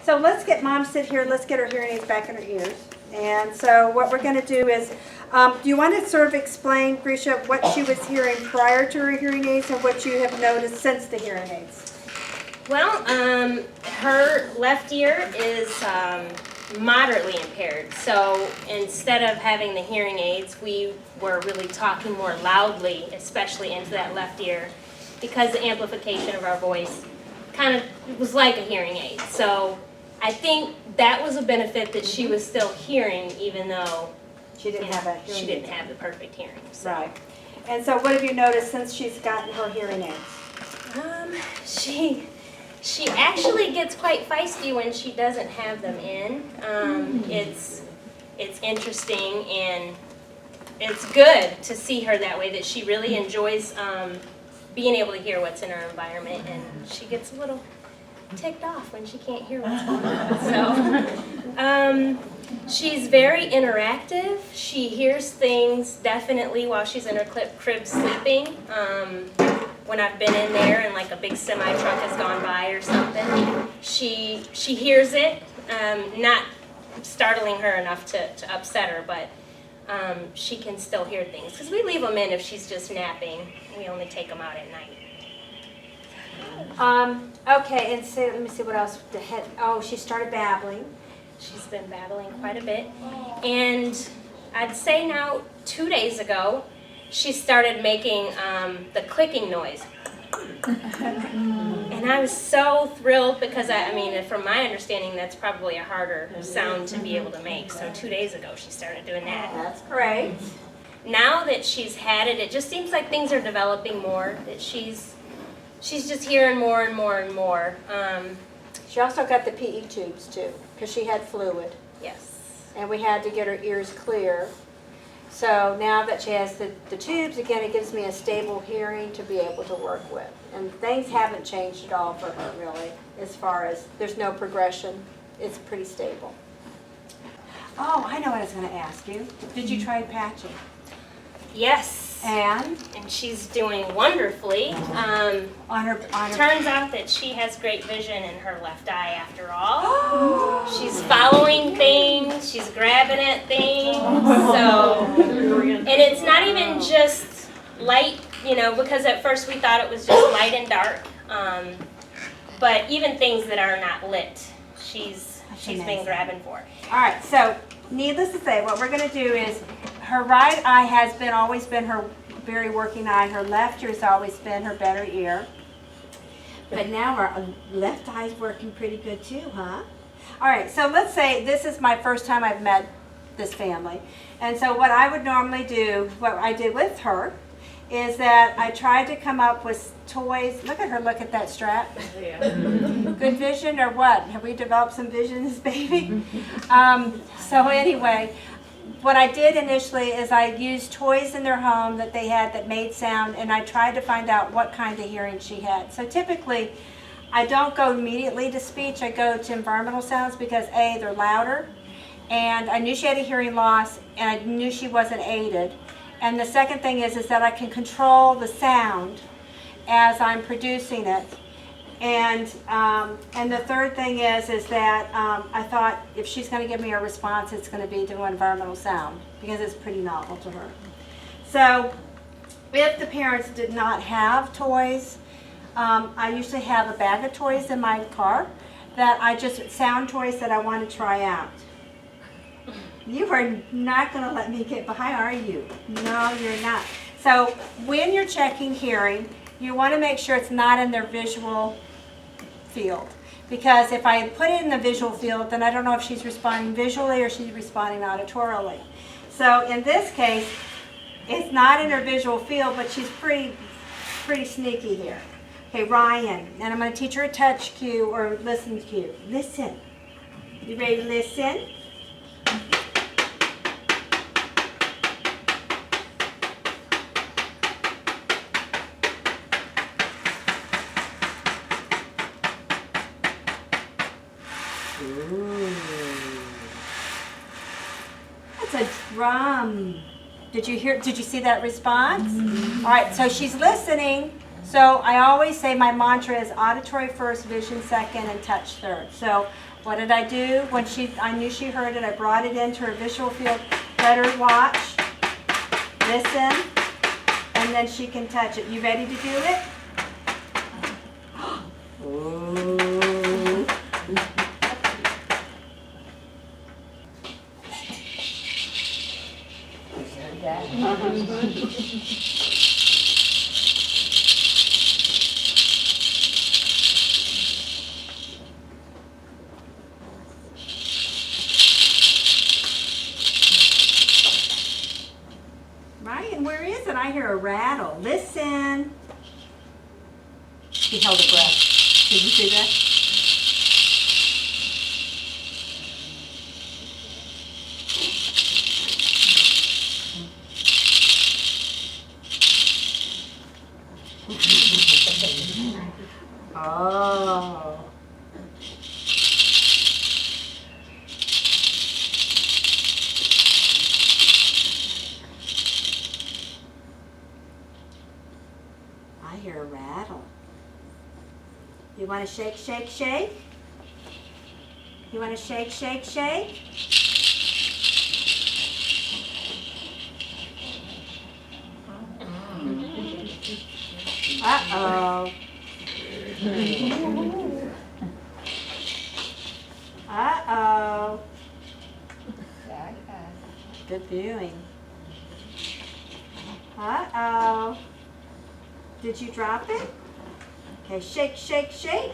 So let's get Mom sit here. Let's get her hearing aids back in her ears. And so what we're going to do is, do you want to sort of explain, Grisha, what she was hearing prior to her hearing aids and what you have noticed since the hearing aids? Well, her left ear is moderately impaired. So instead of having the hearing aids, we were really talking more loudly, especially into that left ear, because the amplification of our voice kind of was like a hearing aid. So I think that was a benefit that she was still hearing, even though She didn't have a hearing she aid. didn't have the perfect hearing. So. Right. And so what have you noticed since she's gotten her hearing aids? She actually gets quite feisty when she doesn't have them in. It's interesting, and it's good to see her that way, that she really enjoys being able to hear what's in her environment, and she gets a little ticked off when she can't hear what's going on. So she's very interactive. She hears things definitely while she's in her crib sleeping. When I've been in there and like a big semi truck has gone by or something, she hears it, not startling her enough to upset her, but she can still hear things. Because we leave them in if she's just napping. We only take them out at night. Okay, and so let me see what else. Oh, she started babbling. She's been babbling quite a bit. And I'd say now 2 days ago, she started making the clicking noise. And I was so thrilled because, I mean, from my understanding, that's probably a harder sound to be able to make. So 2 days ago, she started doing that. That's great. Now that she's had it, it just seems like things are developing more, that she's just hearing more and more and more. She also got the PE tubes too, because she had fluid. Yes. And we had to get her ears clear. So now that she has the tubes, again, it gives me a stable hearing to be able to work with. And things haven't changed at all for her, really, as far as there's no progression. It's pretty stable. Oh, I know what I was going to ask you. Did you try patching? Yes. And she's doing wonderfully. on her Turns out that she has great vision in her left eye after all. She's following things, she's grabbing at things. So, and it's not even just light, you know, because at first we thought it was just light and dark. But even things that are not lit, she's been grabbing for. All right, so needless to say, what we're going to do is her right eye has always been her very working eye. Her left ear has always been her better ear. But now her left eye is working pretty good too, huh? All right, so let's say this is my first time I've met this family. And so what I would normally do, what I did with her, is that I tried to come up with toys. Look at her, look at that strap. Yeah. Good vision or what? Have we developed some vision, this baby? So anyway, what I did initially is I used toys in their home that they had that made sound, and I tried to find out what kind of hearing she had. So typically, I don't go immediately to speech. I go to environmental sounds because A, they're louder, and I knew she had a hearing loss, and I knew she wasn't aided. And the second thing is that I can control the sound as I'm producing it. And the third thing is that I thought if she's going to give me a response, it's going to be to environmental sound because it's pretty novel to her. So if the parents did not have toys, I usually have a bag of toys in my car that sound toys that I want to try out. You are not going to let me get by, are you? No, you're not. So when you're checking hearing, you want to make sure it's not in their visual field. Because if I put it in the visual field, then I don't know if she's responding visually or she's responding auditorily. So in this case, it's not in her visual field, but she's pretty sneaky here. Okay, Ryan, and I'm going to teach her a touch cue or listen cue. Listen. You ready to listen? That's a drum. Did you see that response? Mm-hmm. All right, so she's listening. So So I always say my mantra is auditory first, vision second, and touch third. So what did I do when I knew she heard it? I brought it into her visual field, let her watch, listen, and then she can touch it. You ready to do it? Ooh. Ryan, where is it? I hear a rattle. Listen. She held a breath. Did you see that? Oh. I hear a rattle. You want to shake, shake, shake? You want to shake, shake, shake? Uh-oh. Uh-oh. Good viewing. Uh-oh. Did you drop it? Okay, shake, shake, shake.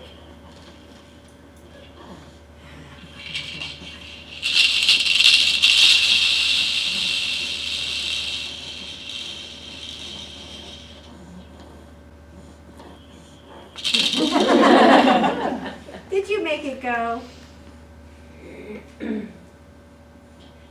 Did you make it go?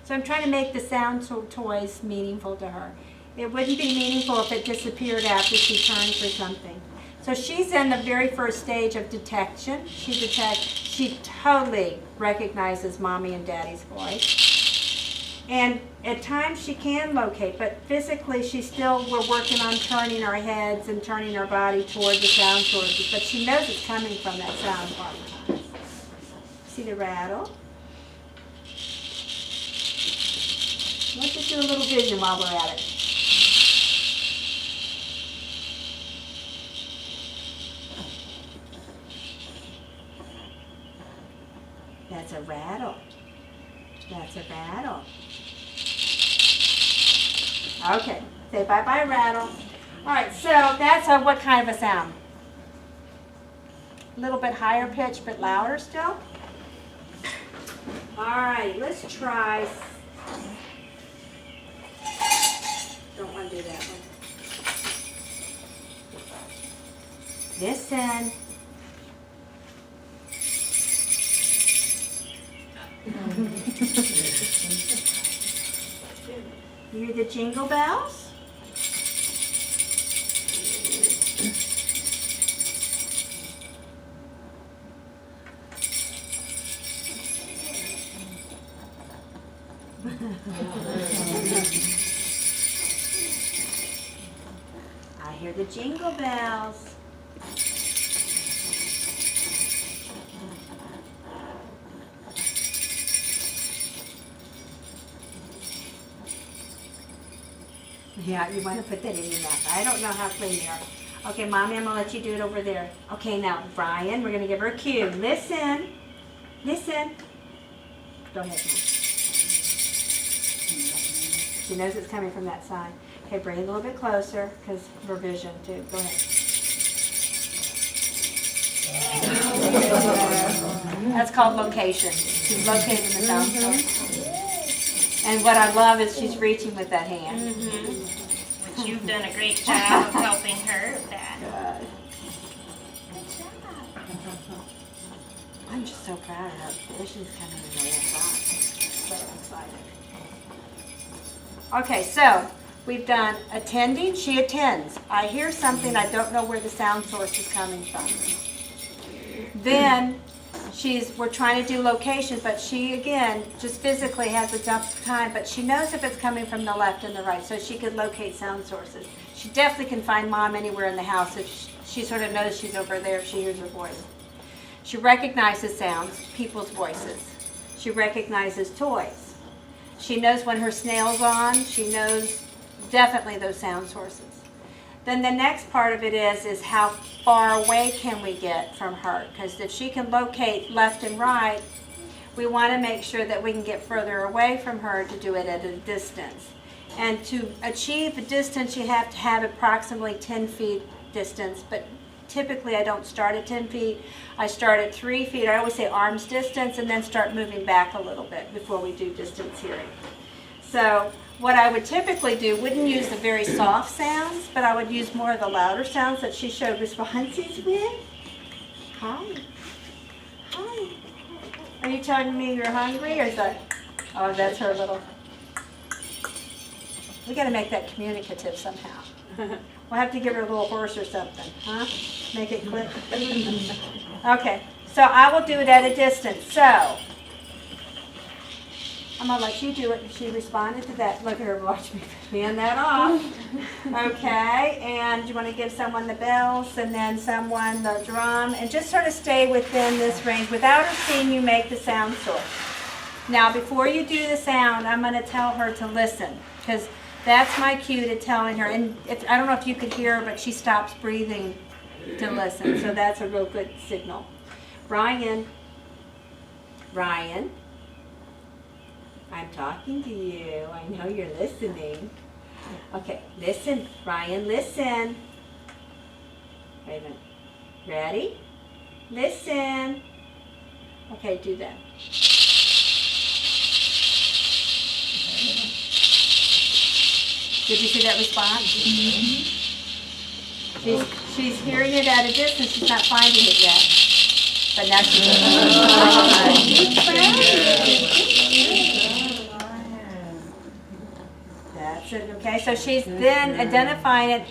So I'm trying to make the sound toys meaningful to her. It wouldn't be meaningful if it disappeared after she turned for something. So she's in the very first stage of detection. She totally recognizes mommy and daddy's voice. And at times she can locate, but physically we're working on turning our heads and turning our body toward the sound sources, but she knows it's coming from that sound part of the time. See the rattle? Let's just do a little vision while we're at it. That's a rattle. That's a rattle. Okay, say bye-bye rattle. All right, so that's what kind of a sound? A little bit higher pitch, but louder still? All right, let's try. Don't want to do that one. Listen. You hear the jingle bells? I hear the jingle bells. Yeah, you want to put that in your mouth. I don't know how clean you are. Okay, Mommy, I'm going to let you do it over there. Okay, now, Ryan, we're going to give her a cue. Listen. Listen. Go ahead, Mom. She knows it's coming from that side. Okay, bring it a little bit closer because for vision, too. Go ahead. That's called location. She's locating the sound source. And what I love is she's reaching with that hand. Which you've done a great job of helping her with that. Good. Good job. I'm just so proud of her. Vision's coming in the left eye. So excited. Okay, so we've done attending. She attends. I hear something. I don't know where the sound source is coming from. Then we're trying to do locations, but she, again, just physically has a tough time, but she knows if it's coming from the left and the right, so she could locate sound sources. She definitely can find Mom anywhere in the house if She sort of knows she's over there if she hears her voice. She recognizes sounds, people's voices. She recognizes toys. She knows when her snail's on. She knows definitely those sound sources. Then the next part of it is how far away can we get from her? Because if she can locate left and right, we want to make sure that we can get further away from her to do it at a distance. And to achieve a distance, you have to have approximately 10 feet distance, but typically I don't start at 10 feet. I start at 3 feet. I always say arm's distance and then start moving back a little bit before we do distance hearing. So what I would typically do, wouldn't use the very soft sounds, but I would use more of the louder sounds that she showed responses with. Hi. Hi. Are you telling me you're hungry, or is that, oh, that's her little, we got to make that communicative somehow. We'll have to give her a little horse or something, huh? Make it click. Okay, so I will do it at a distance. So I'm going to let you do it. She responded to that. Look at her, watch me hand that off. Okay, and you want to give someone the bells and then someone the drum, and just sort of stay within this range without her seeing you make the sound source. Now, before you do the sound, I'm going to tell her to listen, because that's my cue to telling her. And I don't know if you could hear her, but she stops breathing to listen, so that's a real good signal. Ryan. Ryan. I'm talking to you. I know you're listening. Okay, listen, Ryan, listen. Wait a minute. Ready? Listen. Okay, do that. Did you see that response? Mm-hmm. She's hearing it at a distance. She's not finding it yet. But now she's That's it, okay? So she's then identifying it.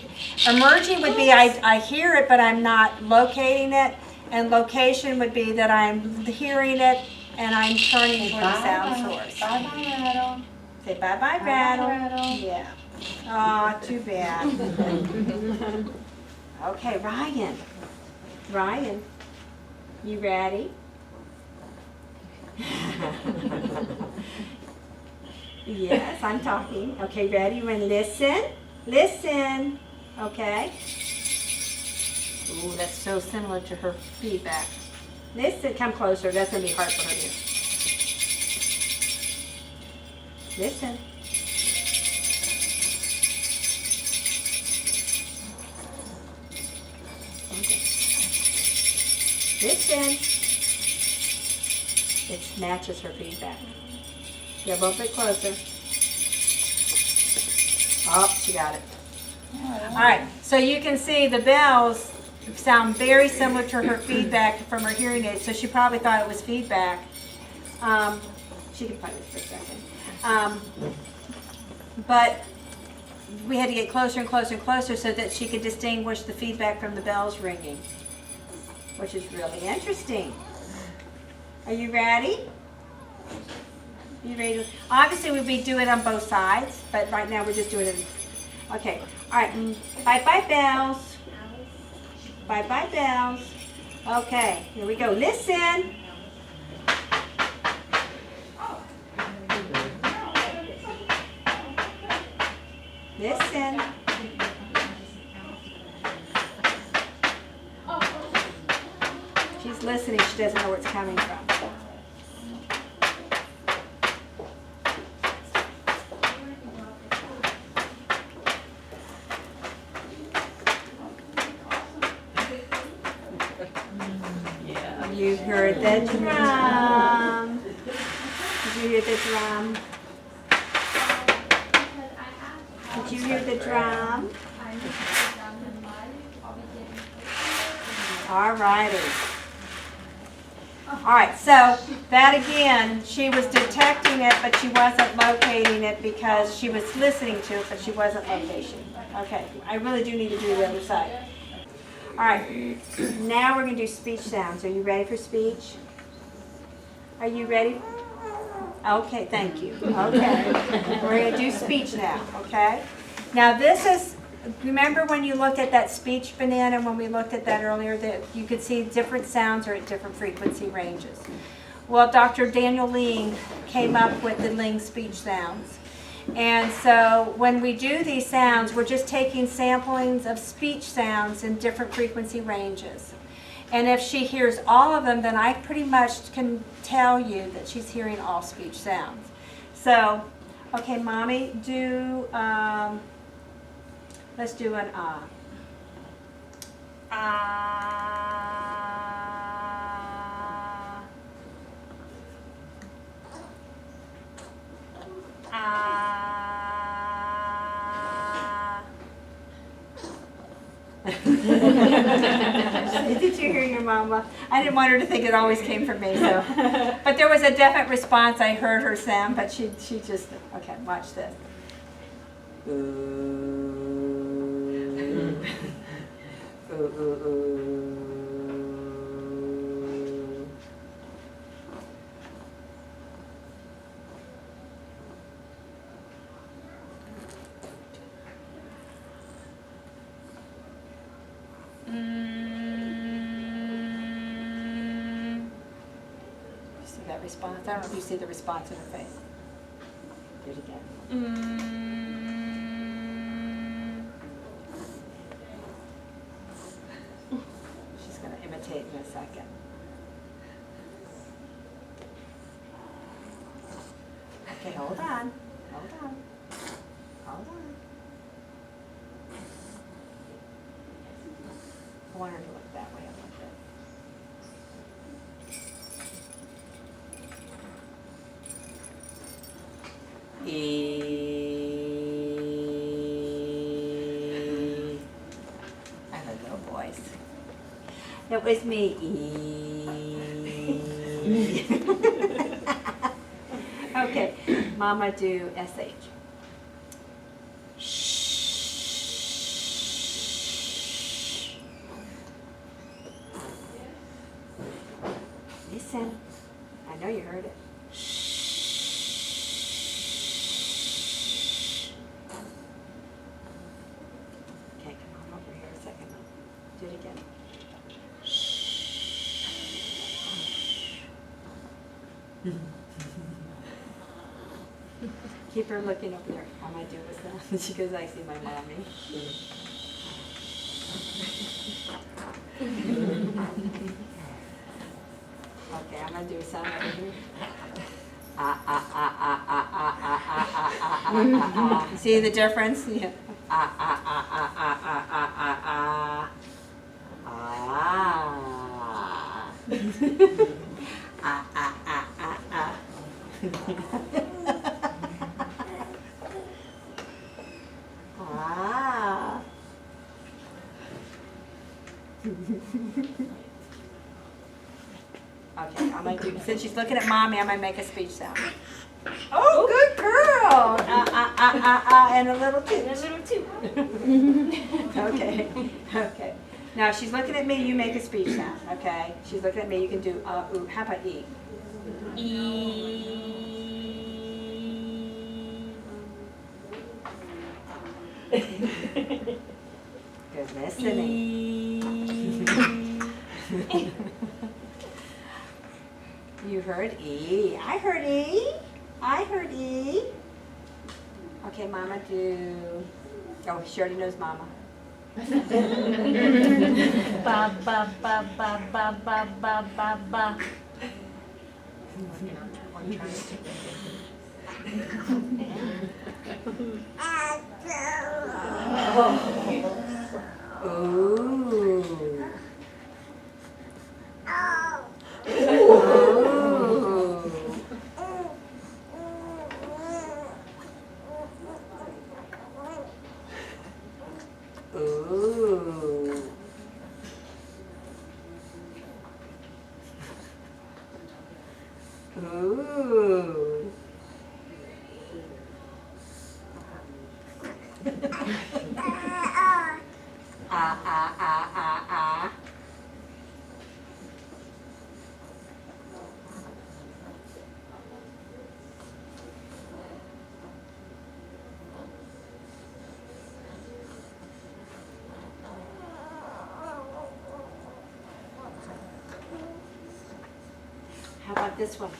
Emerging would be I hear it, but I'm not locating it. And location would be that I'm hearing it and I'm turning toward the sound source. Bye-bye, Rattle. Say bye-bye, Rattle. Yeah. Oh, too bad. Okay, Ryan. Ryan, you ready? Yes, I'm talking. Okay, ready? You're going to listen. Listen. Okay. Ooh, that's so similar to her feedback. Listen. Come closer. That's going to be hard for her to do. Listen. Okay. Listen. It matches her feedback. Get a little bit closer. Oh, she got it. All right, so you can see the bells sound very similar to her feedback from her hearing aid, so she probably thought it was feedback. She can play this for a second. But we had to get closer and closer and closer so that she could distinguish the feedback from the bells ringing, which is really interesting. Are you ready? You ready? Obviously, we'd be doing it on both sides, but right now we're just doing it. Okay. All right. Bye-bye, bells. Bye-bye, bells. Okay. Here we go. Listen. Listen. She's listening. She doesn't know where it's coming from. You heard the drum. Did you hear the drum? Did you hear the drum? All righty. All right, so that again, she was detecting it, but she wasn't locating it because she was listening to it, but she wasn't locating. Okay, I really do need to do the other side. All right, now we're going to do speech sounds. Are you ready for speech? Are you ready? Okay, thank you. Okay, we're going to do speech now, okay? Now this is remember when you looked at that speech banana, when we looked at that earlier, that you could see different sounds are at different frequency ranges. Well, Dr. Daniel Ling came up with the Ling speech sounds. And so when we do these sounds, we're just taking samplings of speech sounds in different frequency ranges. And if she hears all of them, then I pretty much can tell you that she's hearing all speech sounds. So, okay, Mommy, let's do an ah. Ah. Ah. Did you hear your mama? I didn't want her to think it always came from me, so. But there was a definite response. I heard her sound, but she just, okay, watch this. Ooh. Ooh, ooh, ooh. You see that response? I don't know if you see the response in her face. Do it again. She's going to imitate in a second. Okay, hold on. Hold on. Hold on. I want her to look that way a little bit. E. I have a low voice. It was me. E. Okay, Mama, do SH. Listen. I know you heard it. Okay, come on over here a second. Do it again. Keep her looking over there. How am I doing with that? She goes, I see my mommy. Okay, I'm gonna do a sound over here. Ah, ah, ah, ah, ah, ah, ah, ah, ah, ah, ah, ah. See the difference? Yeah. Ah, ah, ah, ah, ah, ah, ah, ah, ah. Ah, ah, ah, ah, ah. Ah. Okay, I'm gonna do, since she's looking at Mommy, I'm gonna make a speech sound. Oh, good girl! And a little toot. And a little toot. Okay, okay. Now she's looking at me, you make a speech sound, okay? She's looking at me, you can do ooh. How about E? E. Good listening. You heard E. I heard E. I heard E. Okay, Mama, do. Oh, she already knows Mama. Ba ba ba ba ba ba ba ba ba. Ooh. Ooh. Ah. this one.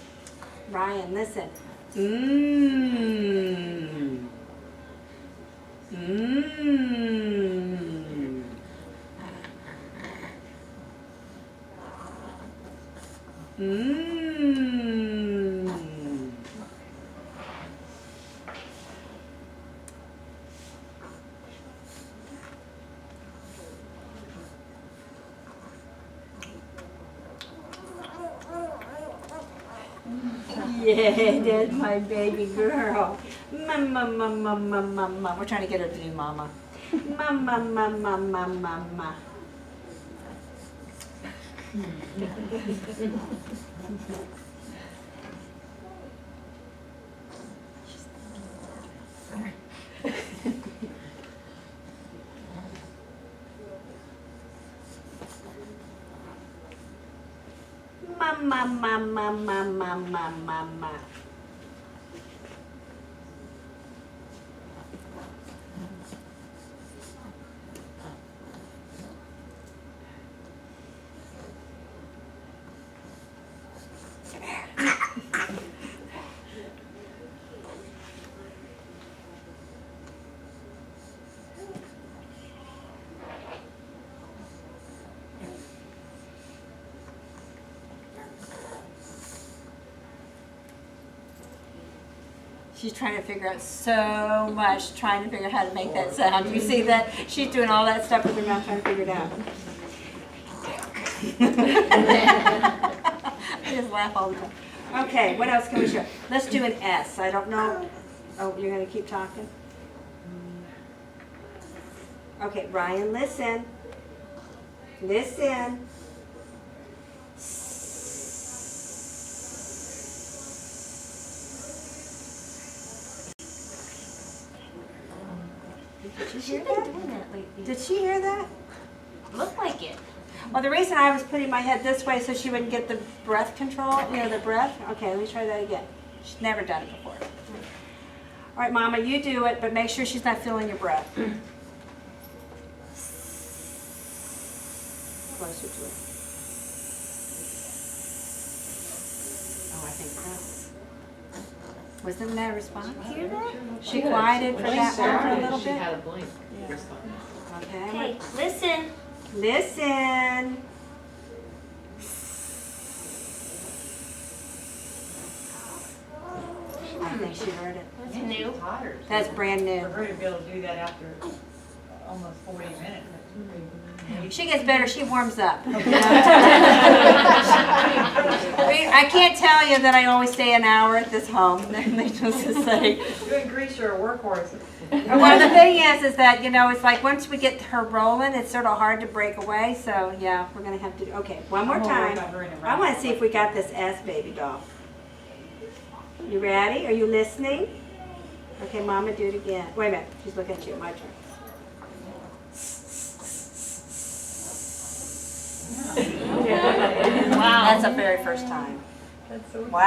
Ryan, listen. Mmm. Mmm. Mmm. Yeah, that's my baby girl. Mama, mama, mama, mama. We're trying to get her to do mama. Mama, mama, mama, mama. Mama, mama, mama, mama, mama. She's trying to figure out so much, trying to figure out how to make that sound. You see that? She's doing all that stuff with her mouth, trying to figure it out. I just laugh all the time. Okay, what else can we show? Let's do an S. I don't know. Oh, you're going to keep talking? Okay, Ryan, listen. Listen. Did she hear that? Did she hear that? Looked like it. Well, the reason I was putting my head this way so she wouldn't get the breath control, you know, the breath. Okay, let me try that again. She's never done it before. All right, Mama, you do it, but make sure she's not feeling your breath. Closer to it. Oh, I think that's... Wasn't that a response? Hear that? She quieted for that one for a little She bit? had a blink response. Okay. Okay, listen. Listen. I think she heard it. That's new. Tired. That's brand For new. her to be able to do that after almost 40 minutes. She gets better, she warms up. I can't tell you that I always stay an hour at this home. They just say. You and Grease are a workhorse. Well, the thing is that, you know, it's like once we get her rolling, it's sort of hard to break away. So, yeah, we're going to have to do, okay, one more time. I want to see if we got this S baby doll. You ready? Are you listening? Okay, Mama, do it again. Wait a minute. She's looking at you. My turn. Wow. That's the very first time. That's so Wow.